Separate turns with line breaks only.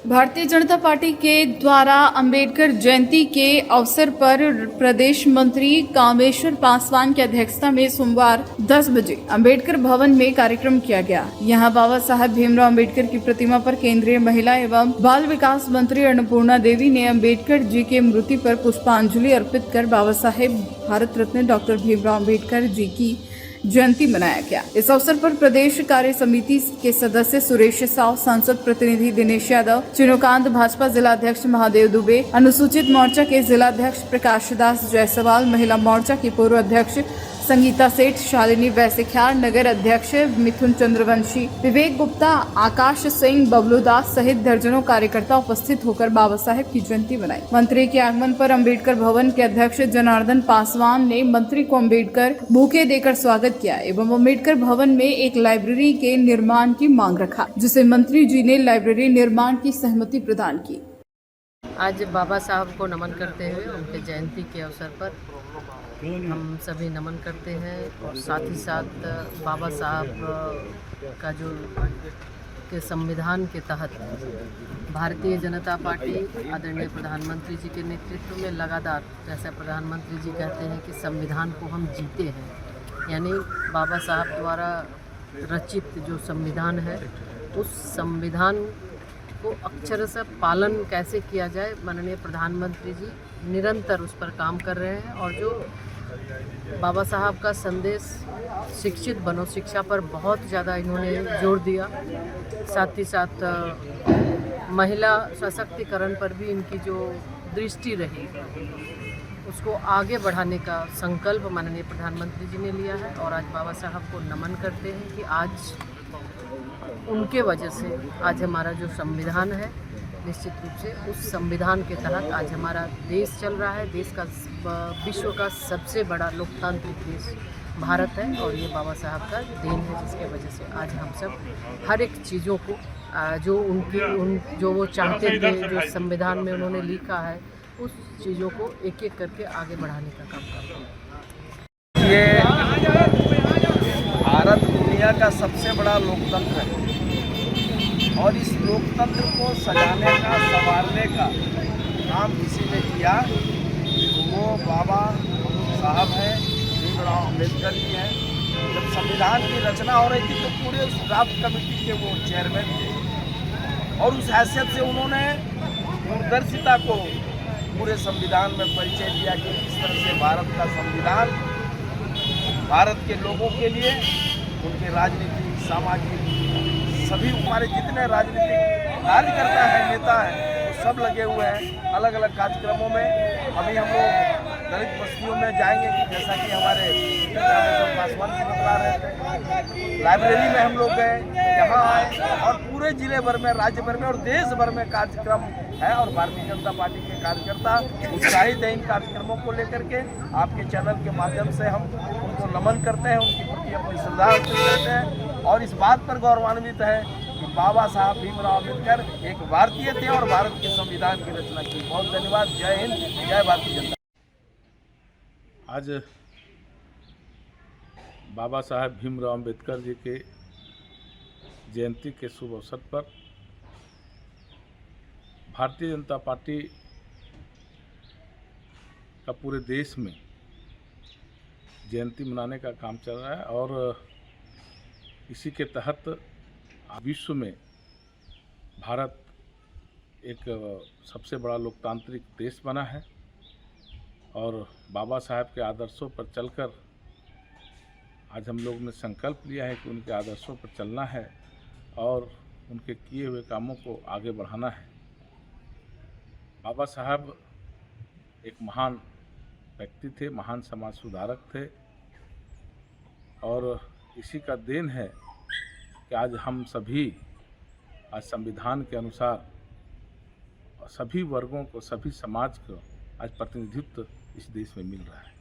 Bharatiya Janata party के द्वारा अंबेडकर जयंती के अवसर पर प्रदेश मंत्री कामेश्वर पासवान की अध्यक्षता में सोमवार 10 बजे अंबेडकर भवन में कार्यक्रम किया गया। यहां बाबा साहब भीमराव अंबेडकर की प्रतिमा पर केंद्रीय महिला एवं बाल विकास मंत्री अन्नपूर्णा देवी ने अंबेडकर जी के मूर्ति पर पुष्पांजलि अर्पित कर बाबा साहेब भारत रत्न डॉक्टर भीमराव अंबेडकर जी की जयंती मनाया गया। इस अवसर पर प्रदेश कार्य समिति के सदस्य सुरेश साव, सांसद प्रतिनिधि दिनेश यादव, चिनोकांत भाजपा जिला अध्यक्ष महादेव दुबे, अनुसूचित मोर्चा के जिला अध्यक्ष प्रकाश दास जायसवाल, महिला मोर्चा की पूर्व अध्यक्ष संगीता सेठ, शालिनी वैसेख्यार, नगर अध्यक्ष मिथुन चंद्रवंशी, विवेक गुप्ता, आकाश सिंह, बबलू दास सहित दर्जनों कार्यकर्ता उपस्थित होकर बाबा साहेब की जयंती मनाई। मंत्री के आगमन पर अंबेडकर भवन के अध्यक्ष जनार्दन पासवान ने मंत्री को अंबेडकर बुके देकर स्वागत किया एवं अंबेडकर भवन में एक लाइब्रेरी के निर्माण की मांग रखा, जिसे मंत्री जी ने लाइब्रेरी निर्माण की सहमति प्रदान की।
आज बाबा साहब को नमन करते हुए उनके जयंती के अवसर पर हम सभी नमन करते हैं और साथ ही साथ बाबा साहब का जो के संविधान के तहत भारतीय जनता पार्टी आदरणीय प्रधानमंत्री जी के नेतृत्व में लगातार, जैसा प्रधानमंत्री जी कहते हैं कि संविधान को हम जीते हैं, यानी बाबा साहब द्वारा रचित जो संविधान है उस संविधान को अक्षरशः पालन कैसे किया जाए, माननीय प्रधानमंत्री जी निरंतर उस पर काम कर रहे हैं। और जो बाबा साहब का संदेश शिक्षित बनो, शिक्षा पर बहुत ज़्यादा इन्होंने जोर दिया। साथ ही साथ महिला सशक्तिकरण पर भी इनकी जो दृष्टि रही उसको आगे बढ़ाने का संकल्प माननीय प्रधानमंत्री जी ने लिया है। और आज बाबा साहब को नमन करते हैं कि आज उनके वजह से आज हमारा जो संविधान है, निश्चित रूप से उस संविधान के तहत आज हमारा देश चल रहा है। देश का विश्व का सबसे बड़ा लोकतांत्रिक देश भारत है और ये बाबा साहब का देन है, जिसके वजह से आज हम सब हर एक चीज़ों को जो वो चाहते थे, जो संविधान में उन्होंने लिखा है, उस चीज़ों को एक एक करके आगे बढ़ाने का काम करते हैं।
ये भारत दुनिया का सबसे बड़ा लोकतंत्र है और इस लोकतंत्र को सजाने का, संवारने का काम किसी ने किया तो वो बाबा साहब हैं, भीमराव अंबेडकर जी हैं। जब संविधान की रचना हो रही थी तो पूरे उस ड्राफ्ट कमेटी के वो चेयरमैन थे और उस हैसियत से उन्होंने दूरदर्शिता को पूरे संविधान में परिचय दिया कि किस तरह से भारत का संविधान भारत के लोगों के लिए, उनके राजनीतिक, सामाजिक, सभी हमारे जितने राजनीतिक कार्यकर्ता हैं, नेता हैं, वो सब लगे हुए हैं अलग अलग कार्यक्रमों में। अभी हम लोग दलित बस्तियों में जाएंगे कि जैसा कि हमारे पासवान जी बता रहे थे, लाइब्रेरी में हम लोग गए, यहाँ आए और पूरे जिले भर में, राज्य भर में और देश भर में कार्यक्रम है और भारतीय जनता पार्टी के कार्यकर्ता उत्साहित हैं इन कार्यक्रमों को लेकर के। आपके चैनल के माध्यम से हम उनको नमन करते हैं, उनके प्रति अपनी श्रद्धा अर्पित करते हैं और इस बात पर गौरवान्वित है कि बाबा साहब भीमराव अम्बेडकर एक भारतीय थे और भारत के संविधान की रचना की। बहुत धन्यवाद। जय हिंद, जय भारतीय जनता।
आज बाबा साहब भीमराव अम्बेडकर जी के जयंती के शुभ अवसर पर भारतीय जनता पार्टी का पूरे देश में जयंती मनाने का काम चल रहा है और इसी के तहत विश्व में भारत एक सबसे बड़ा लोकतांत्रिक देश बना है और बाबा साहब के आदर्शों पर चलकर आज हम लोग ने संकल्प लिया है कि उनके आदर्शों पर चलना है और उनके किए हुए कामों को आगे बढ़ाना है। बाबा साहब एक महान व्यक्ति थे, महान समाज सुधारक थे और इसी का देन है कि आज हम सभी आज संविधान के अनुसार सभी वर्गों को, सभी समाज को आज प्रतिनिधित्व इस देश में मिल रहा है।